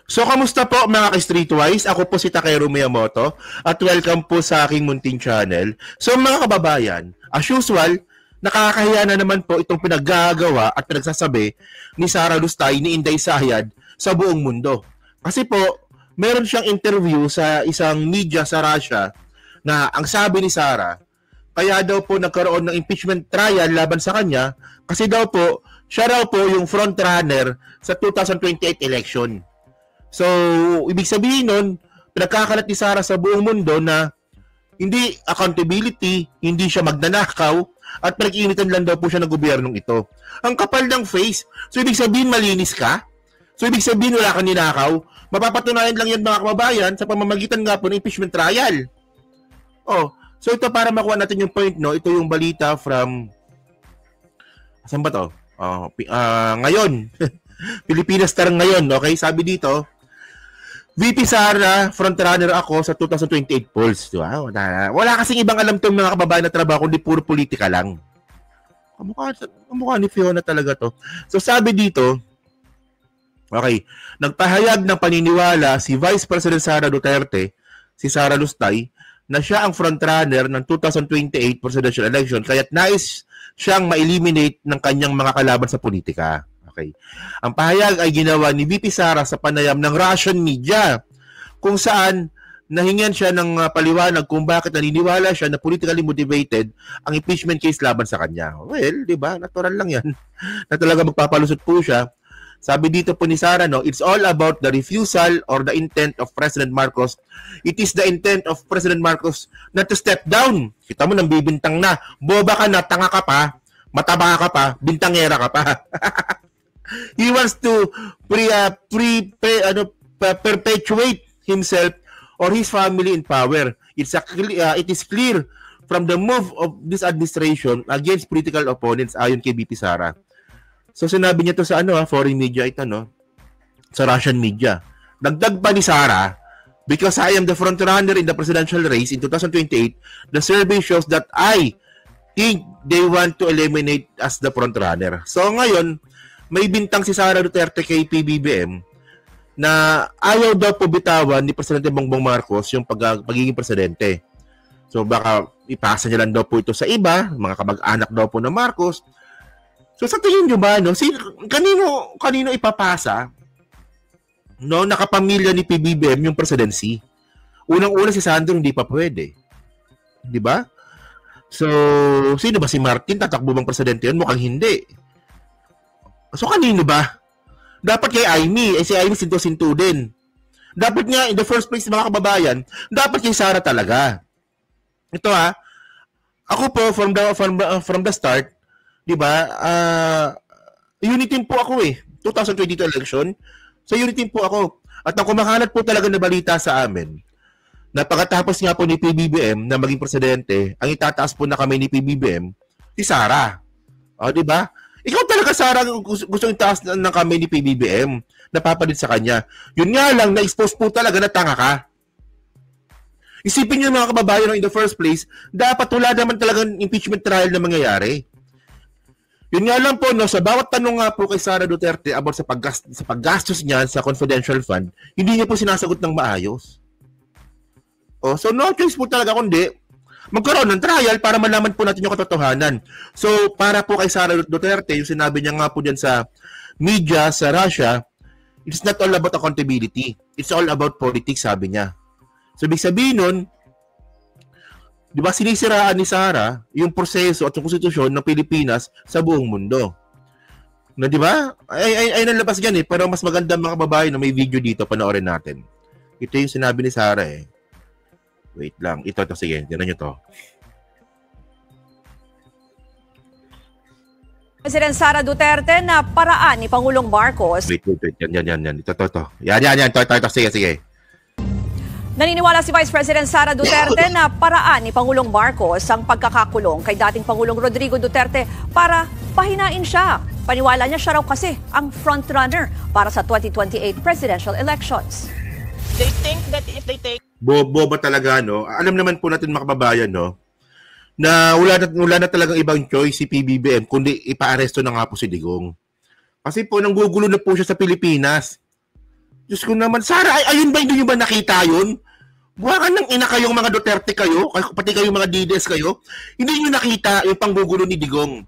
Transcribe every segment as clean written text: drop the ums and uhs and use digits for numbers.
So, kamusta po mga ka-Streetwise? Ako po si Takeru Miyamoto at welcome po sa aking munting channel. So, mga kababayan, as usual, nakakahiya na naman po itong pinaggagawa at pinagsasabi ni Sara Lustay, ni Inday Sayad sa buong mundo. Kasi po, meron siyang interview sa isang media sa Russia na ang sabi ni Sara, kaya daw po nagkaroon ng impeachment trial laban sa kanya kasi daw po, siya raw po yung frontrunner sa 2028 election. So, ibig sabihin nun, pinagkakalat ni Sara sa buong mundo na hindi accountability, hindi siya magnanakaw, at pinag-iinitan lang daw po siya ng gobyernong ito. Ang kapal ng face. So, ibig sabihin malinis ka? So, ibig sabihin wala kang ninakaw? Mapapatunayan lang yan mga kababayan sa pamamagitan nga po ng impeachment trial. Oh, so ito para makuha natin yung point, no? Ito yung balita from... Saan ba to? Ngayon. Pilipinas Star ngayon, okay? Sabi dito, VP Sara, frontrunner ako sa 2028 polls. Diba? Wala kasing ibang alam itong mga kababayan na trabaho, kundi puro politika lang. Kamukha ni Fiona talaga to. So sabi dito, okay, nagpahayag ng paniniwala si Vice President Sara Duterte, si Sara Lustay, na siya ang frontrunner ng 2028 presidential election, kaya't nais siyang ma-eliminate ng kanyang mga kalaban sa politika. Okay. Ang pahayag ay ginawa ni VP Sara sa panayam ng Russian media kung saan nahingan siya ng paliwanag kung bakit naniniwala siya na politically motivated ang impeachment case laban sa kanya. Well, di ba? Natural lang yan. Na talaga magpapalusot po siya. Sabi dito po ni Sara, no, it's all about the refusal or the intent of President Marcos. It is the intent of President Marcos not to step down. Kita mo, nang bibintang na. Boba ka na, tanga ka pa, mataba ka pa, bintangera ka pa. He wants to perpetuate himself or his family in power. It is clear from the move of this administration against political opponents ayon kay VP Sara. So sinabi niya to sa foreign media ito, no? Sa Russian media. Dagdag pa ni Sara, because I am the frontrunner in the presidential race in 2028, the survey shows that I think they want to eliminate as the frontrunner. So ngayon, may bintang si Sara Duterte kay PBBM na ayaw daw po bitawan ni Presidente Bongbong Marcos yung pagiging presidente. So baka ipasa niya lang daw po ito sa iba, mga kamag-anak daw po ng Marcos. So sa tingin niyo ba, no, kanino ipapasa, no, nakapamilya ni PBBM yung presidency? Unang-una si Sandro hindi pa pwede. Di ba? So, sino ba si Martin? Tatakbo bang presidente yun? Mukhang hindi. So, kanino ba? Dapat kay Amy. Si Amy sinto-sinto din. Dapat nga, in the first place, mga kababayan, dapat kay Sara talaga. Ito ako po, from the start, di ba, unit team po ako 2022 election. So, unit team po ako. At ang kumakalat po talaga na balita sa amin, na pagkatapos nga po ni PBBM na maging presidente, ang itataas po na kami ni PBBM, si Sara. O, di ba? Ikaw talaga, Sara, gusto itaas ng kami ni PBBM, napapalit sa kanya. Yun nga lang, na-expose po talaga na tanga ka. Isipin niyo mga kababayan, in the first place, dapat wala naman talagang impeachment trial na mangyayari. Yun nga lang po, no, sa bawat tanong nga po kay Sara Duterte about sa paggastos niya sa confidential fund, hindi niya po sinasagot ng maayos. Oh, so no choice po talaga kundi magkaroon ng trial para malaman po natin yung katotohanan. So, para po kay Sara Duterte, yung sinabi niya nga po dyan sa media sa Russia, it's not all about accountability. It's all about politics, sabi niya. So, ibig sabihin nun, di ba sinisiraan ni Sara yung proseso at yung konstitusyon ng Pilipinas sa buong mundo. Na di ba? Ay nalabas yan pero mas maganda mga babae na may video dito, panoorin natin. Ito yung sinabi ni Sara Wait lang. Ito. Sige. Diyan nyo to. President Sara Duterte na paraan ni Pangulong Marcos. Wait. Yan. Ito. Yan. Ito. Sige. Naniniwala si Vice President Sara Duterte na paraan ni Pangulong Marcos ang pagkakakulong kay dating Pangulong Rodrigo Duterte para pahinain siya. Paniwala niya siya raw kasi ang frontrunner para sa 2028 presidential elections. They think that if they take Boba talaga, no? Alam naman po natin mga kababayan, no? Na wala na talagang ibang choice si PBBM kundi ipaaresto na nga po si Digong. Kasi po nanggugulo na po siya sa Pilipinas. Diyos ko naman, Sara, ayun ba, hindi nyo ba nakita yun? Buwakan ng ina kayong mga Duterte kayo, pati kayong mga DDS kayo, hindi nyo nakita yung panggugulo ni Digong.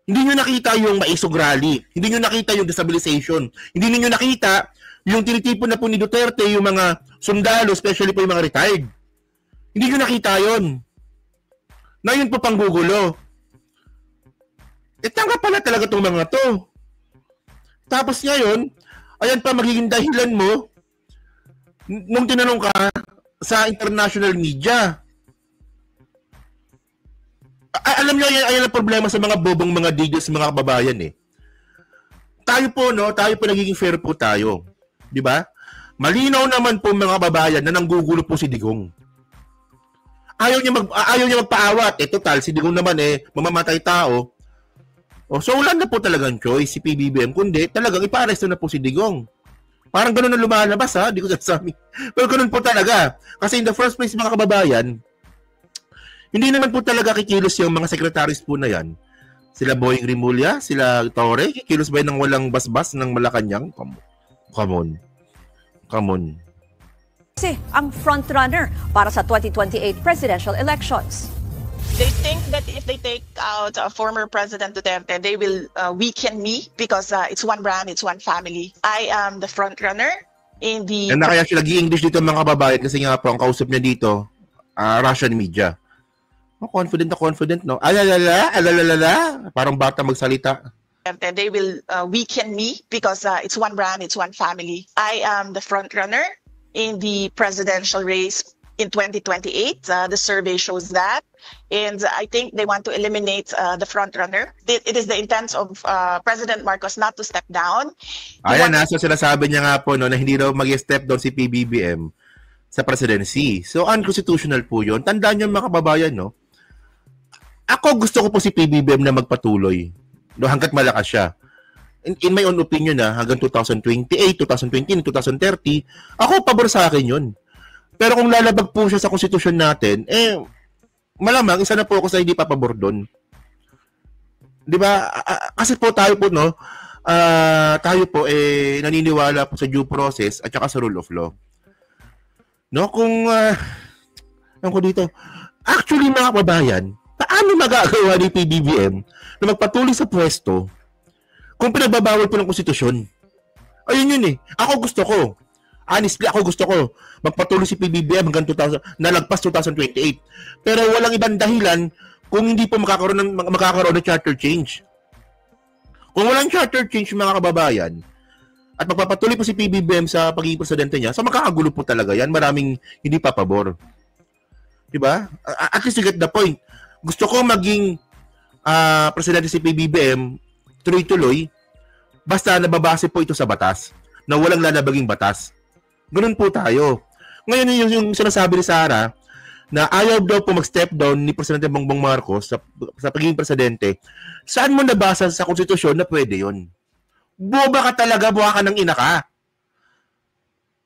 Hindi nyo nakita yung maisog rally. Hindi nyo nakita yung destabilization. Hindi nyo nakita yung tinitipon na po ni Duterte, yung mga sundalo, especially po yung mga retired. Hindi nyo nakita yun. Na yun po panggugulo. Tanga pala talaga itong mga to. Tapos ngayon, ayan pa magiging dahilan mo nung tinanong ka sa international media. Alam niyo, ayan ang problema sa mga bobong mga digos, mga kababayan eh. Tayo po nagiging fair po tayo. Di ba? Malinaw naman po mga kababayan na nanggugulo po si Digong. Ayaw niya magpaawat. Total, si Digong naman mamamatay tao. So wala na po talagang choice si PBBM, kundi talagang ipa-arresto na po si Digong. Parang gano'n na lumalabas ha, di ko sasabi. Pero gano'n po talaga. Kasi in the first place mga kababayan, hindi naman po talaga kikilos yung mga secretaries po na yan. Sila Boying Rimulya, sila Torre, kikilos ba ng walang basbas ng Malacanang? Come on. Kasi ang frontrunner para sa 2028 presidential elections. They think that if they take out former President Duterte, they will weaken me because it's one brand, it's one family. I am the front runner in the... And na kaya siya nag-i-English dito mga kababayan kasi nga po ang kausap niya dito, Russian media. Confident, no? Alalala. Parang bata magsalita. They will weaken me because it's one brand, it's one family. I am the front runner in the presidential race in 2028. The survey shows that. And I think they want to eliminate the front runner. It is the intent of President Marcos not to step down. Ayan na, so sinasabi niya nga po no, na hindi daw mag-step down si PBBM sa presidency. So unconstitutional po yun. Tandaan niyo mga kababayan, no? Ako gusto ko po si PBBM na magpatuloy. No, hanggat malakas siya. In my own opinion hanggang 2028, 2029, 2030, ako pabor sa akin yun. Pero kung lalabag po siya sa konstitusyon natin, malamang isa na po ako sa hindi papabor doon. 'Di ba? Kasi po tayo po naniniwala po sa due process at saka sa rule of law. No, kung ko dito. Actually mga kababayan, paano magagawa ni PBBM na magpatuloy sa pwesto kung pinagbabawal po ng konstitusyon? Ayun yun Ako gusto ko. Honestly, ako gusto ko magpatuloy si PBBM hanggang nalagpas 2028. Pero walang ibang dahilan kung hindi po magkakaroon ng charter change. Kung walang charter change mga kababayan, at magpapatuloy po si PBBM sa pagiging presidente niya, so makakagulo po talaga yan. Maraming hindi papabor. Diba? At least you get the point. Gusto ko maging presidente si PBBM tuloy-tuloy basta nababase po ito sa batas na walang lalabaging batas. Ganun po tayo. Ngayon yung sinasabi ni Sara na ayaw daw po mag-step down ni Presidente Bongbong Marcos sa pagiging presidente. Saan mo nabasa sa konstitusyon na pwede yun? Boba ka talaga, buha ka ng ina ka.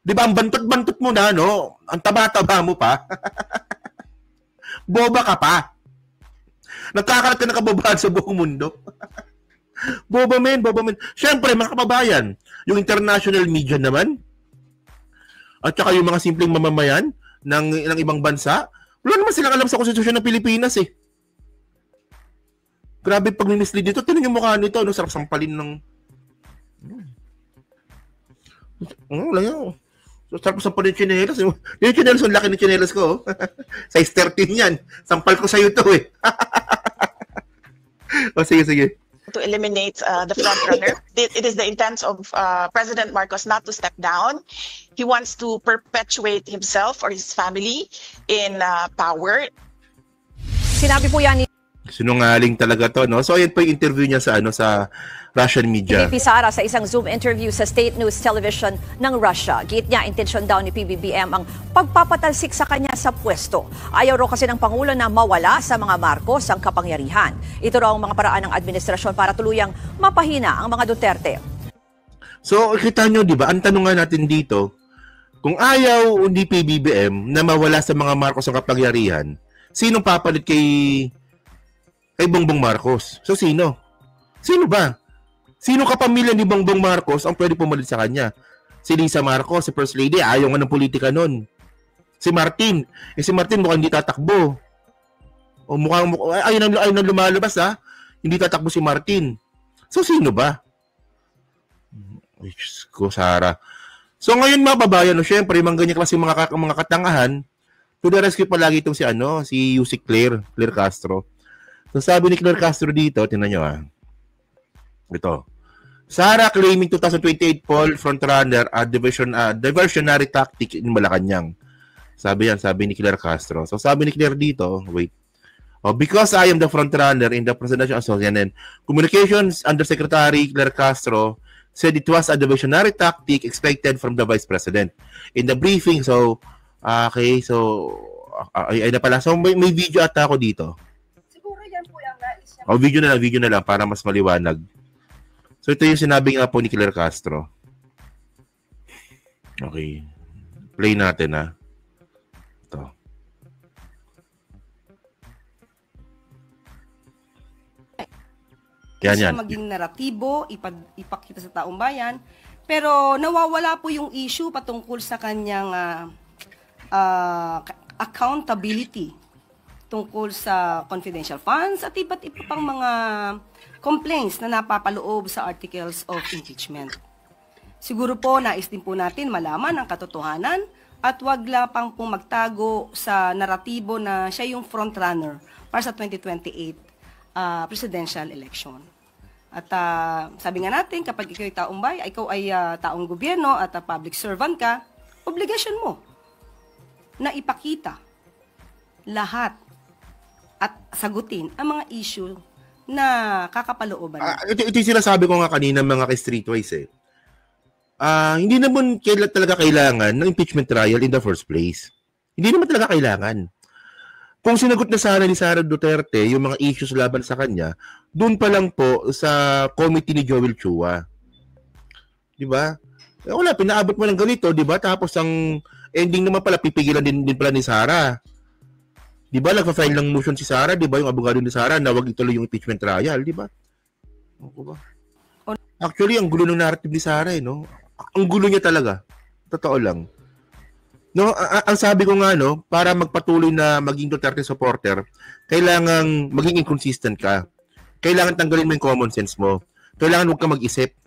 Di ba, ang bantot-bantot mo na, no? Ang taba-taba mo pa. Boba ka pa. Nagkakalat ka ng kababahan sa buong mundo. Boba men. Siyempre, mga kababayan, yung international media naman, at saka yung mga simpleng mamamayan ng ibang bansa, wala naman silang alam sa konstitusyon ng Pilipinas Grabe pag mislead dito. Tingnan yung mukha nito, sarap sampalin ng wala yun. Sarap sampalin yung chinelas. Yung chinelas, ang laki ng chinelas ko. Size 13 yan. Sampal ko sa'yo to sige. To eliminate the front runner. It is the intent of President Marcos not to step down. He wants to perpetuate himself or his family in power. Sinabi po yan ni Sinungaling talaga to, no? So ayan po yung interview niya sa Russian media. VP Sara sa isang Zoom interview sa State News Television ng Russia. Giit niya, intensyon daw ni PBBM ang pagpapatalsik sa kanya sa pwesto. Ayaw raw kasi ng Pangulo na mawala sa mga Marcos ang kapangyarihan. Ito raw ang mga paraan ng administrasyon para tuluyang mapahina ang mga Duterte. So, kita nyo, di ba? Ang tanong nga natin dito, kung ayaw ni PBBM na mawala sa mga Marcos ang kapangyarihan, sinong papalit kay Bongbong Marcos? So, sino? Sino ba? Sino kapamilya ni Bongbong Marcos ang pwede pumalit sa kanya? Si Lisa Marcos, si First Lady, ayaw nga ng politika nun. Si Martin mukhang hindi tatakbo. O mukhang ayun ang lumalabas ha. Hindi tatakbo si Martin. So sino ba? Ay, Diyos ko, Sara. So ngayon mga babayan, no, syempre, mga ganyan klase mga katangahan, to the rescue palagi itong si Yusik Claire Castro. So sabi ni Claire Castro dito, tingnan nyo ha. Ito. Sara claiming 2028 poll frontrunner at diversionary tactic in Malacanang. Sabi ni Claire Castro. So sabi ni Claire dito, wait. Because I am the frontrunner in the presidential association, Communications Undersecretary Claire Castro said it was a diversionary tactic expected from the Vice President. In the briefing, so, okay, so, ay na pala. So, may video ata ako dito. Siguro yan po yung nais. Video na lang para mas maliwanag. So, ito yung sinabi nga po ni Claire Castro. Okay. Play natin, ha. Ito. Yan. Maging naratibo, ipakita sa taong bayan. Pero nawawala po yung issue patungkol sa kanyang accountability tungkol sa confidential funds at iba't iba pang mga complaints na napapaloob sa articles of impeachment. Siguro po nais din po natin malaman ang katotohanan at wag lapang pong magtago sa naratibo na siya yung frontrunner para sa 2028 presidential election. At sabi nga natin, kapag ikaw ay taong bayan, ikaw ay taong gobyerno at public servant ka, obligasyon mo na ipakita lahat at sagutin ang mga issue na kakapalooban. Ito yung sinasabi ko nga kanina mga ka-streetwise hindi naman talaga kailangan ng impeachment trial in the first place. Hindi naman talaga kailangan. Kung sinagot na sana ni Sara Duterte yung mga issues laban sa kanya, doon pa lang po sa committee ni Joel Chua. Di ba? Wala, pinaabot mo lang ganito, di ba? Tapos ang ending naman pala, pipigilan din pala ni Sara. Di ba? Nagpa-file ng motion si Sara, di ba? Yung abogado ni Sara na wag ituloy yung impeachment trial, di ba? Ba? Actually, ang gulo ng narrative ni Sara, no? Ang gulo niya talaga. Totoo lang. No, ang sabi ko nga, no, para magpatuloy na maging Duterte supporter, kailangan maging inconsistent ka. Kailangan tanggalin mo yung common sense mo. Kailangan huwag ka mag-isip.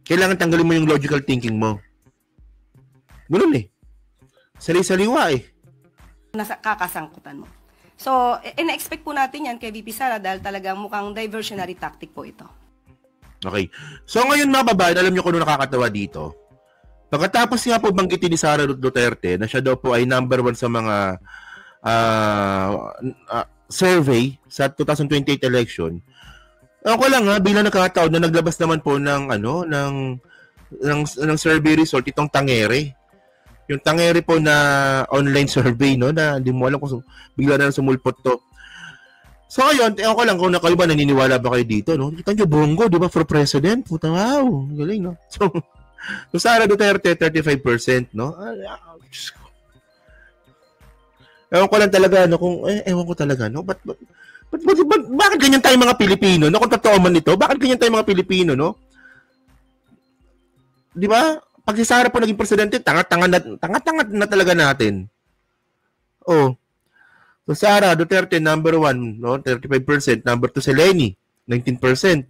Kailangan tanggalin mo yung logical thinking mo. Ganun Sali-saliwa Nasa kakasangkutan mo. So, ina-expect po natin yan kay VP Sara dahil talagang mukhang diversionary tactic po ito. Okay. So, ngayon mga babae, alam niyo kung ano nakakatawa dito. Pagkatapos nga po banggitin ni Sara Duterte na siya daw po ay number 1 sa mga survey sa 2028 election. Ako lang bilang nakakataon na naglabas naman po ng ng survey result itong Tangere. Yung Tangere po na online survey na hindi mo alam kung bigla na sumulpot to. So ayun, ako lang kung kayo ba naniniwala ba kayo dito, no? Kita niyo Bongo, di ba, for president? Puta, wow, galing, no? So Sara Duterte 35%, no? Ewan ko lang talaga, no, kung ewan ko talaga, no? Bakit ganyan tayo mga Pilipino, no? Kung totoo man ito, bakit ganyan tayo mga Pilipino, no? Di ba? Pag si Sara po naging presidente, tanga-tanga na talaga natin. Oh. So Sara Duterte number 1, no? 35%, number 2 si Leni, 19%.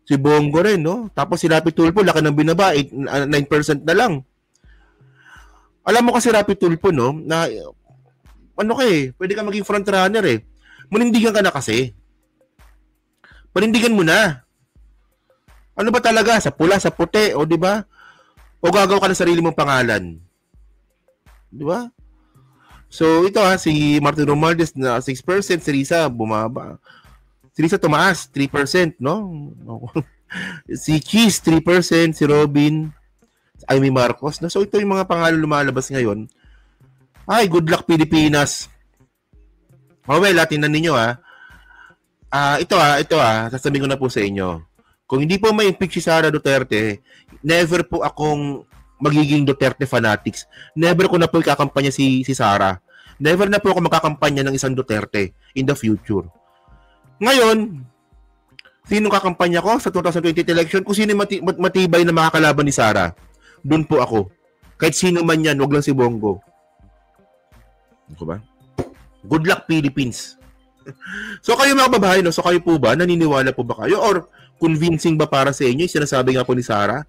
Si Bongo rin, no? Tapos si Rapi Tulfo, laki ng binaba, 9% na lang. Alam mo kasi Rapi Tulfo, no? Na, pwede ka maging frontrunner Manindigan ka na kasi. Panindigan mo na. Ano ba talaga? Sa pula, sa puti, o di ba? O gagawa ka ng sarili mong pangalan. Di ba? So, ito si Martin Romualdez na 6%, si Risa bumaba. Si Risa tumaas, 3%, no? Si Cheese, 3%, si Robin, si Amy Marcos. No? So, ito yung mga pangalan lumalabas ngayon. Ay, good luck Pilipinas. Well, tingnan ninyo ito sasabihin ko na po sa inyo. Kung hindi po may impeach si Sara Duterte, never po akong magiging Duterte fanatics. Never ko na po ikakampanya si Sara. Never na po ako makakampanya ng isang Duterte in the future. Ngayon, sino kakampanya ko sa 2028 election? Kung sino matibay na makakalaban ni Sara. doon po ako. Kahit sino man yan, wag lang si Bongo. Ano ba? Good luck, Philippines. So kayo mga kababayan, no? So kayo po ba, naniniwala po ba kayo? Or convincing ba para sa inyo? Yung sinasabi nga po ni Sara,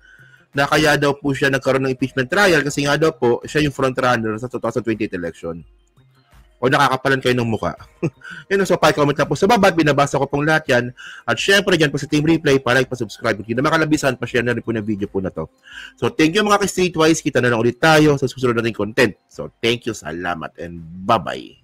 na kaya daw po siya nagkaroon ng impeachment trial kasi nga daw po, siya yung frontrunner sa 2028 election. O nakakapalan kayo ng muka. Yun, so pa-comment lang po sa baba, binabasa ko pong lahat yan. At syempre dyan po sa Team Replay, pa-like, pa-subscribe. Kung hindi na makalabisan, pa-share na rin po ng video po na to. So thank you mga ka-Streetwise, kita na lang ulit tayo sa susunod nating content. So thank you, salamat, and bye-bye.